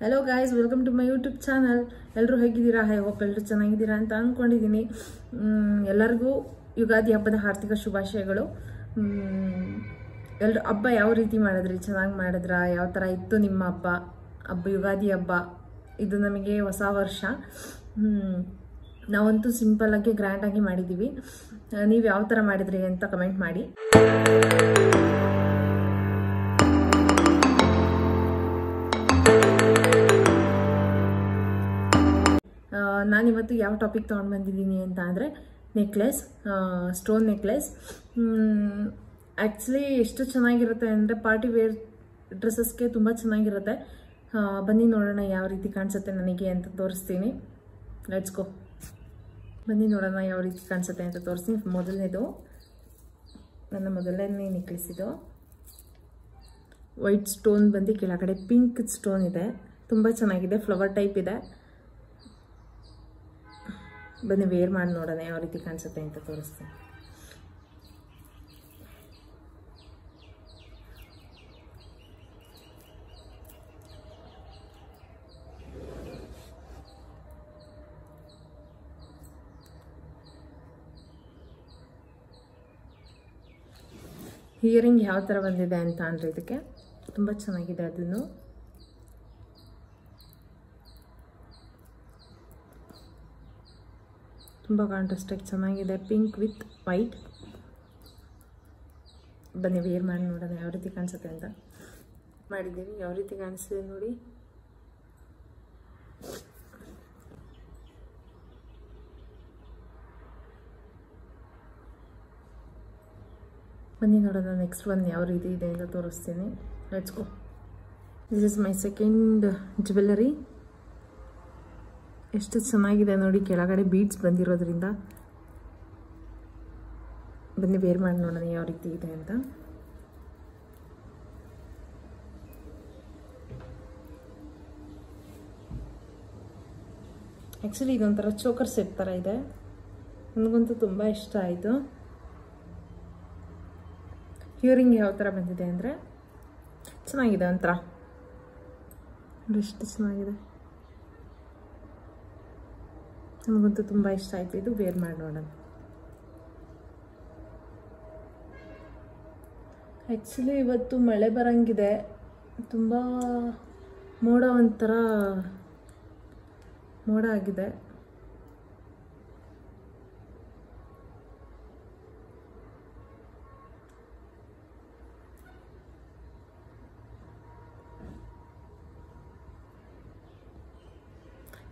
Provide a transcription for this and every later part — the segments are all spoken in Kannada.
Hello guys, welcome to my YouTube channel. ಎಲ್ಲರೂ ಹೇಗಿದ್ದೀರಾ? ಐ ಹೋಪ್ ಎಲ್ಲರೂ ಚೆನ್ನಾಗಿದ್ದೀರಾ ಅಂತ ಅನ್ಕೊಂಡಿದ್ದೀನಿ. ಎಲ್ಲರಿಗೂ ಯುಗಾದಿ ಹಬ್ಬದ ಹಾರ್ದಿಕ ಶುಭಾಶಯಗಳು. ಎಲ್ಲರೂ ಹಬ್ಬ ಯಾವ ರೀತಿ ಮಾಡಿದ್ರಿ? ಚೆನ್ನಾಗಿ ಮಾಡಿದ್ರಾ? ಯಾವ ಥರ ಇತ್ತು ನಿಮ್ಮ ಹಬ್ಬ ಯುಗಾದಿ ಹಬ್ಬ? ಇದು ನಮಗೆ ಹೊಸ ವರ್ಷ. ನಾವಂತೂ ಸಿಂಪಲ್ ಆಗಿ ಗ್ರ್ಯಾಂಡ್ ಆಗಿ ಮಾಡಿದ್ದೀವಿ. ನೀವು ಯಾವ ಥರ ಮಾಡಿದ್ರಿ ಅಂತ ಕಮೆಂಟ್ ಮಾಡಿ. ನಾನಿವತ್ತು ಯಾವ ಟಾಪಿಕ್ ತೊಗೊಂಡು ಬಂದಿದ್ದೀನಿ ಅಂತ ಅಂದರೆ ನೆಕ್ಲೆಸ್, ಸ್ಟೋನ್ ನೆಕ್ಲೆಸ್. ಆ್ಯಕ್ಚುಲಿ ಎಷ್ಟು ಚೆನ್ನಾಗಿರುತ್ತೆ ಅಂದರೆ ಪಾರ್ಟಿ ವೇರ್ ಡ್ರೆಸ್ಸಸ್ಗೆ ತುಂಬ ಚೆನ್ನಾಗಿರುತ್ತೆ. ಬನ್ನಿ ನೋಡೋಣ ಯಾವ ರೀತಿ ಕಾಣಿಸುತ್ತೆ ನನಗೆ ಅಂತ ತೋರಿಸ್ತೀನಿ. Let's go. ಬನ್ನಿ ನೋಡೋಣ ಯಾವ ರೀತಿ ಕಾಣಿಸುತ್ತೆ ಅಂತ ತೋರಿಸ್ತೀನಿ. ಮೊದಲನೇದು ನನ್ನ ಮೊದಲನೇ ನೆಕ್ಲೆಸ್. ಇದು ವೈಟ್ ಸ್ಟೋನ್ ಬಂದು ಕೆಳಗಡೆ ಪಿಂಕ್ ಸ್ಟೋನ್ ಇದೆ. ತುಂಬ ಚೆನ್ನಾಗಿದೆ, ಫ್ಲವರ್ ಟೈಪ್ ಇದೆ. ಬನ್ನಿ ವೇರ್ ಮಾಡಿ ನೋಡೋಣ ಯಾವ ರೀತಿ ಕಾಣಿಸುತ್ತೆ ಅಂತ ತೋರಿಸ್ತೀನಿ. ಹಿಯರಿಂಗ್ ಯಾವ ಥರ ಬಂದಿದೆ ಅಂತ ಅಂದರೆ ಇದಕ್ಕೆ ತುಂಬ ಚೆನ್ನಾಗಿದೆ. ಅದನ್ನು ತುಂಬ ಕಾಂಟ್ರಾಸ್ಟಾಗಿ ಚೆನ್ನಾಗಿದೆ, ಪಿಂಕ್ ವಿತ್ ವೈಟ್. ಬನ್ನಿ ವೇರ್ ಮಾಡಿ ನೋಡೋಣ ಯಾವ ರೀತಿ ಕಾಣಿಸುತ್ತೆ ಅಂತ. ಮಾಡಿದ್ದೀವಿ, ಯಾವ ರೀತಿ ಕಾಣಿಸ್ತಿದೆ ನೋಡಿ. ಬನ್ನಿ ನೋಡೋಣ ನೆಕ್ಸ್ಟ್ ಒನ್ ಯಾವ ರೀತಿ ಇದೆ ಅಂತ ತೋರಿಸ್ತೀನಿ. Let's go. This is my second jewellery. ಎಷ್ಟು ಚೆನ್ನಾಗಿದೆ ನೋಡಿ, ಕೆಳಗಡೆ ಬೀಡ್ಸ್ ಬಂದಿರೋದ್ರಿಂದ. ಬನ್ನಿ ವೇರ್ ಮಾಡಿ ನೋಡೋಣ ಯಾವ ರೀತಿ ಇದೆ ಅಂತ. ಆ್ಯಕ್ಚುಲಿ ಇದೊಂಥರ ಚೋಕರ್ ಸೆಟ್ ಥರ ಇದೆ. ನನಗಂತೂ ತುಂಬ ಇಷ್ಟ ಆಯಿತು. ಹಿಯರಿಂಗ್ ಯಾವ ಥರ ಬಂದಿದೆ ಅಂದರೆ ಚೆನ್ನಾಗಿದೆ, ಒಂಥರ ಎಷ್ಟು ಚೆನ್ನಾಗಿದೆ. ನನಗಂತೂ ತುಂಬ ಇಷ್ಟ ಆಯಿತು. ಇದು ವೇರ್ ಮಾಡಿ ನೋಡೋಣ. ಆ್ಯಕ್ಚುಲಿ ಇವತ್ತು ಮಳೆ ಬರೋಂಗಿದೆ. ತುಂಬ ಮೋಡ, ಒಂಥರ ಮೋಡ ಆಗಿದೆ.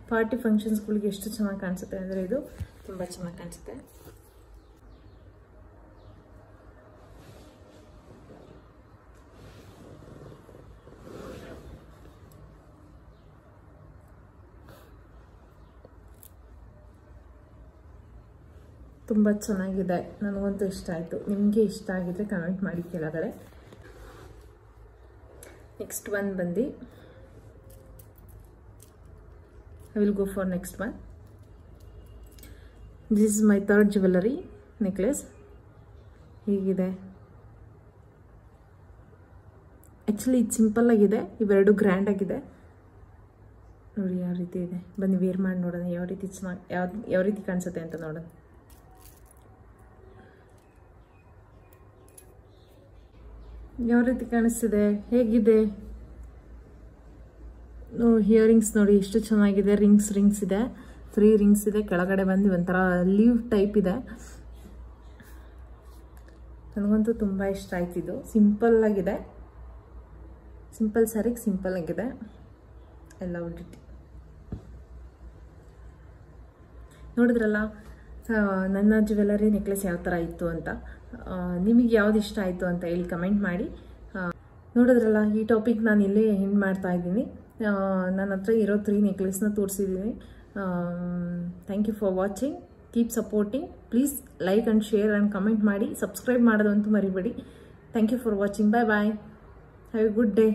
ಪಾರ್ಟಿ ಫಂಕ್ಷನ್ಸ್ಗಳಿಗೆ ಎಷ್ಟು ಚೆನ್ನಾಗಿ ಕಾಣಿಸುತ್ತೆ ಅಂದರೆ ಇದು ತುಂಬ ಚೆನ್ನಾಗಿ ಕಾಣಿಸುತ್ತೆ. ತುಂಬ ಚೆನ್ನಾಗಿದೆ, ನನಗಂತೂ ಇಷ್ಟ ಆಯಿತು. ನಿಮಗೆ ಇಷ್ಟ ಆಗಿದ್ರೆ ಕಮೆಂಟ್ ಮಾಡಿ ಕೆಳಗಡೆ. ನೆಕ್ಸ್ಟ್ ಒನ್ ಬಂದು I will go for next one. This is my third jewelry necklace. ಹೀಗಿದೆ. ಆ್ಯಕ್ಚುಲಿ ಇದು ಸಿಂಪಲ್ ಆಗಿದೆ, ಇವೆರಡು ಗ್ರ್ಯಾಂಡ್ ಆಗಿದೆ. ನೋಡಿ ಯಾವ ರೀತಿ ಇದೆ. ಬನ್ನಿ ವೇರ್ ಮಾಡಿ ನೋಡೋಣ ಯಾವ ರೀತಿ ಚೆನ್ನಾಗಿ ಯಾವ ರೀತಿ ಕಾಣಿಸುತ್ತೆ ಅಂತ ನೋಡೋಣ. ಯಾವ ರೀತಿ ಕಾಣಿಸ್ತಿದೆ, ಹೇಗಿದೆ? ಹಿಯರಿಂಗ್ಸ್ ನೋಡಿ ಎಷ್ಟು ಚೆನ್ನಾಗಿದೆ. ರಿಂಗ್ಸ್ ಇದೆ, 3 ರಿಂಗ್ಸ್ ಇದೆ. ಕೆಳಗಡೆ ಬಂದು ಒಂಥರ ಲೀವ್ ಟೈಪ್ ಇದೆ. ನನಗಂತೂ ತುಂಬ ಇಷ್ಟ ಆಯ್ತು. ಇದು ಸಿಂಪಲ್ ಆಗಿದೆ, ಸಿಂಪಲ್ ಸ್ಯಾರಿಗೆ ಸಿಂಪಲ್ ಆಗಿದೆ. ಎಲ್ಲ ಉಲ್ಟಿ ನೋಡಿದ್ರಲ್ಲ ನನ್ನ ಜ್ಯುವೆಲ್ಲರಿ ನೆಕ್ಲೆಸ್ ಯಾವ ಥರ ಇತ್ತು ಅಂತ. ನಿಮಗೆ ಯಾವ್ದು ಇಷ್ಟ ಆಯಿತು ಅಂತ ಹೇಳಿ ಕಮೆಂಟ್ ಮಾಡಿ. ನೋಡಿದ್ರಲ್ಲ, ಈ ಟಾಪಿಕ್ ನಾನು ಇಲ್ಲೇ ಎಂಡ್ ಮಾಡ್ತಾ ಇದ್ದೀನಿ. ನನ್ನ ಹತ್ರ ಇರೋ 3 ನೆಕ್ಲೆಸ್ನ ತೋರಿಸಿದ್ದೀನಿ. Thank you for watching. Keep supporting. Please like and share and comment ಮಾಡಿ. ಸಬ್ಸ್ಕ್ರೈಬ್ ಮಾಡೋದಂತೂ ಮರಿಬೇಡಿ. Thank you for watching. Bye bye. Have a good day.